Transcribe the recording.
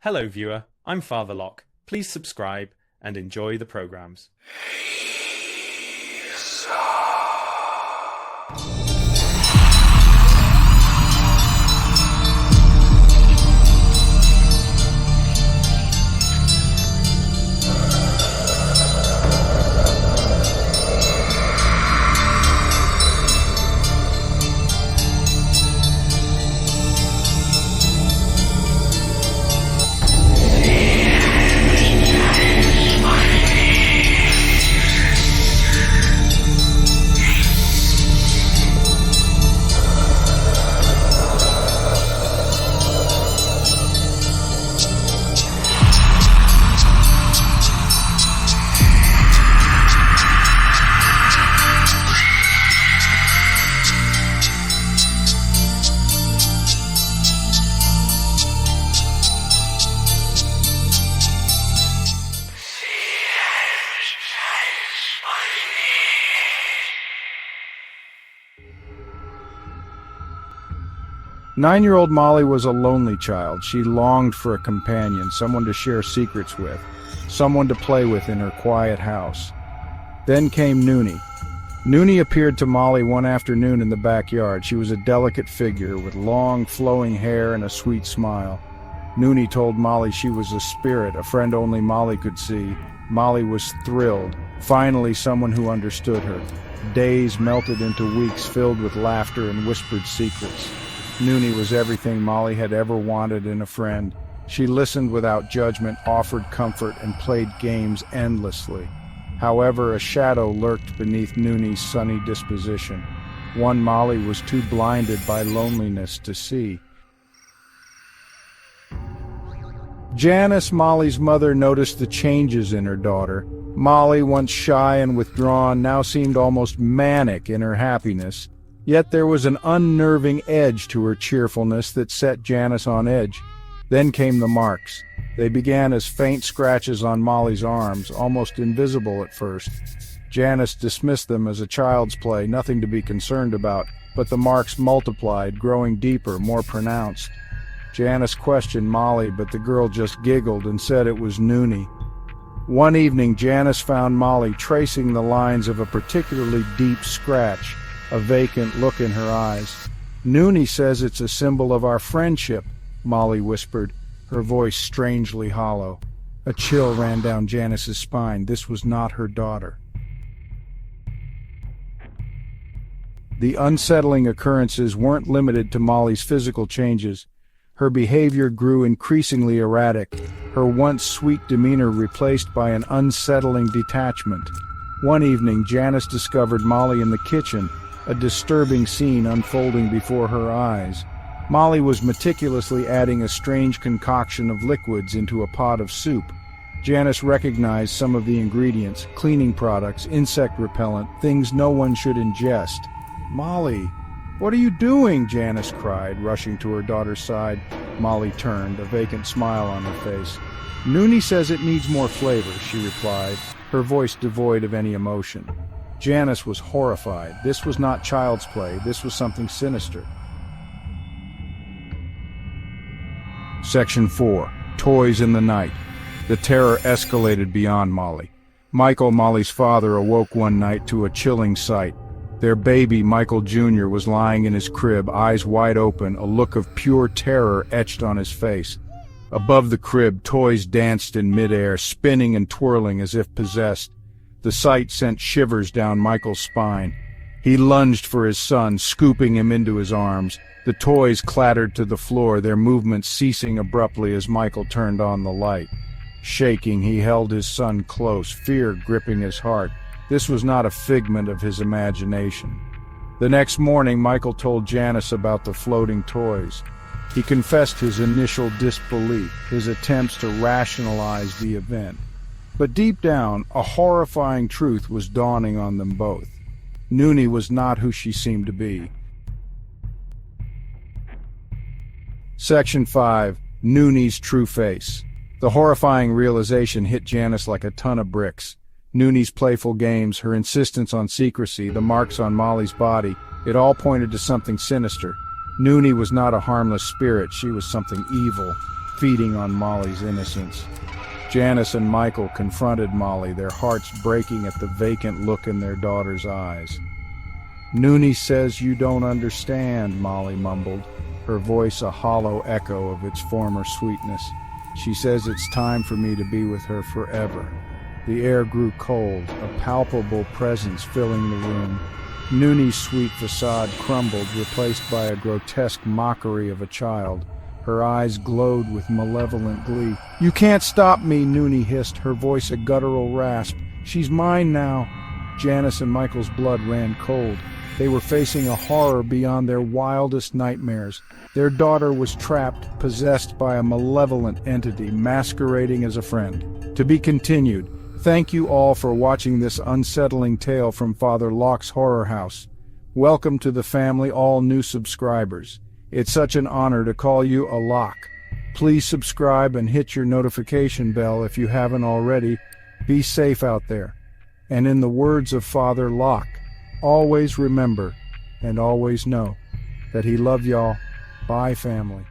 Hello viewer, I'm Father Lokk. Please subscribe and enjoy the programs. 9-year-old Molly was a lonely child. She longed for a companion, someone to share secrets with, someone to play with in her quiet house. Then came Nunie. Nunie appeared to Molly one afternoon in the backyard. She was a delicate figure with long, flowing hair and a sweet smile. Nunie told Molly she was a spirit, a friend only Molly could see. Molly was thrilled. Finally, someone who understood her. Days melted into weeks filled with laughter and whispered secrets. Nunie was everything Molly had ever wanted in a friend. She listened without judgment, offered comfort, and played games endlessly. However, a shadow lurked beneath Nunie's sunny disposition, one Molly was too blinded by loneliness to see. Janice, Molly's mother, noticed the changes in her daughter. Molly, once shy and withdrawn, now seemed almost manic in her happiness. Yet there was an unnerving edge to her cheerfulness that set Janice on edge. Then came the marks. They began as faint scratches on Molly's arms, almost invisible at first. Janice dismissed them as a child's play, nothing to be concerned about, but the marks multiplied, growing deeper, more pronounced. Janice questioned Molly, but the girl just giggled and said it was Nunie. One evening, Janice found Molly tracing the lines of a particularly deep scratch, a vacant look in her eyes. "Nunie says it's a symbol of our friendship," Molly whispered, her voice strangely hollow. A chill ran down Janice's spine. This was not her daughter. The unsettling occurrences weren't limited to Molly's physical changes. Her behavior grew increasingly erratic, her once sweet demeanor replaced by an unsettling detachment. One evening, Janice discovered Molly in the kitchen, a disturbing scene unfolding before her eyes. Molly was meticulously adding a strange concoction of liquids into a pot of soup. Janice recognized some of the ingredients, cleaning products, insect repellent, things no one should ingest. "Molly, what are you doing?" Janice cried, rushing to her daughter's side. Molly turned, a vacant smile on her face. "Nunie says it needs more flavor," she replied, her voice devoid of any emotion. Janice was horrified. This was not child's play. This was something sinister. Section 4. Toys in the Night. The terror escalated beyond Molly. Michael, Molly's father, awoke one night to a chilling sight. Their baby, Michael Jr., was lying in his crib, eyes wide open, a look of pure terror etched on his face. Above the crib, toys danced in midair, spinning and twirling as if possessed. The sight sent shivers down Michael's spine. He lunged for his son, scooping him into his arms. The toys clattered to the floor, their movements ceasing abruptly as Michael turned on the light. Shaking, he held his son close, fear gripping his heart. This was not a figment of his imagination. The next morning, Michael told Janice about the floating toys. He confessed his initial disbelief, his attempts to rationalize the event. But deep down, a horrifying truth was dawning on them both. Nunie was not who she seemed to be. Section 5. Nunie's True Face. The horrifying realization hit Janice like a ton of bricks. Nunie's playful games, her insistence on secrecy, the marks on Molly's body, it all pointed to something sinister. Nunie was not a harmless spirit, she was something evil. feeding on Molly's innocence. Janice and Michael confronted Molly, their hearts breaking at the vacant look in their daughter's eyes. "Nunie says you don't understand," Molly mumbled, her voice a hollow echo of its former sweetness. "She says it's time for me to be with her forever." The air grew cold, a palpable presence filling the room. Nunie's sweet facade crumbled, replaced by a grotesque mockery of a child. Her eyes glowed with malevolent glee. "You can't stop me," Nunie hissed, her voice a guttural rasp. "She's mine now." Janice and Michael's blood ran cold. They were facing a horror beyond their wildest nightmares. Their daughter was trapped, possessed by a malevolent entity masquerading as a friend. To be continued. Thank you all for watching this unsettling tale from Father Lokk's Horror House. Welcome to the family, all new subscribers. It's such an honor to call you a Lokk. Please subscribe and hit your notification bell if you haven't already. Be safe out there. And in the words of Father Lokk, always remember and always know that he loved y'all. Bye, family.